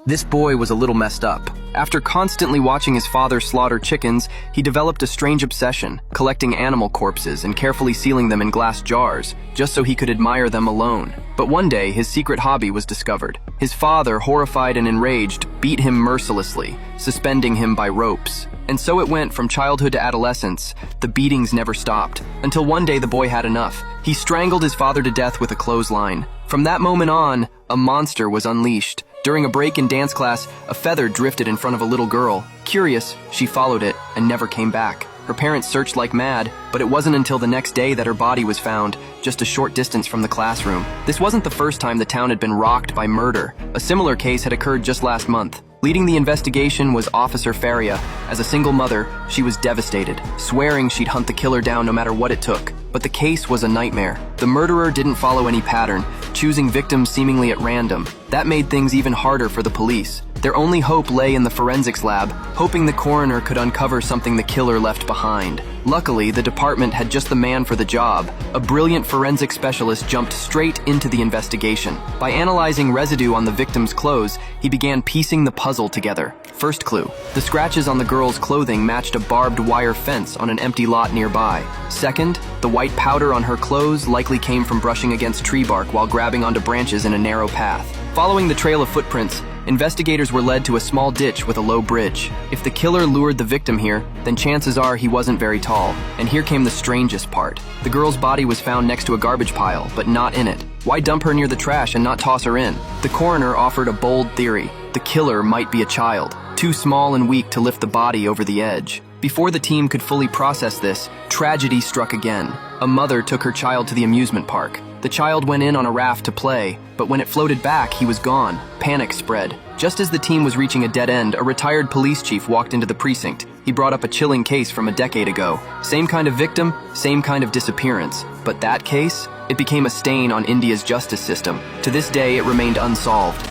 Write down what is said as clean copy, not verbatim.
This boy was a little messed up. After constantly watching his father slaughter chickens, he developed a strange obsession, collecting animal corpses and carefully sealing them in glass jars, just so he could admire them alone. But one day, his secret hobby was discovered. His father, horrified and enraged, beat him mercilessly, suspending him by ropes. And so it went from childhood to adolescence. The beatings never stopped, until one day the boy had enough. He strangled his father to death with a clothesline. From that moment on, a monster was unleashed. During a break in dance class, a feather drifted in front of a little girl. Curious, she followed it and never came back. Her parents searched like mad, but it wasn't until the next day that her body was found, just a short distance from the classroom. This wasn't the first time the town had been rocked by murder. A similar case had occurred just last month. Leading the investigation was Officer Faria. As a single mother, she was devastated, swearing she'd hunt the killer down no matter what it took. But the case was a nightmare. The murderer didn't follow any pattern, choosing victims seemingly at random. That made things even harder for the police. Their only hope lay in the forensics lab, hoping the coroner could uncover something the killer left behind. Luckily, the department had just the man for the job. A brilliant forensic specialist jumped straight into the investigation. By analyzing residue on the victim's clothes, he began piecing the puzzle together. First clue: the scratches on the girl's clothing matched a barbed wire fence on an empty lot nearby. Second, the white powder on her clothes likely came from brushing against tree bark while grabbing onto branches in a narrow path. Following the trail of footprints, investigators were led to a small ditch with a low bridge. If the killer lured the victim here, then chances are he wasn't very tall. And here came the strangest part. The girl's body was found next to a garbage pile, but not in it. Why dump her near the trash and not toss her in? The coroner offered a bold theory. The killer might be a child, too small and weak to lift the body over the edge. Before the team could fully process this, tragedy struck again. A mother took her child to the amusement park. The child went in on a raft to play, but when it floated back, he was gone. Panic spread. Just as the team was reaching a dead end, a retired police chief walked into the precinct. He brought up a chilling case from a decade ago. Same kind of victim, same kind of disappearance. But that case? It became a stain on India's justice system. To this day, it remained unsolved.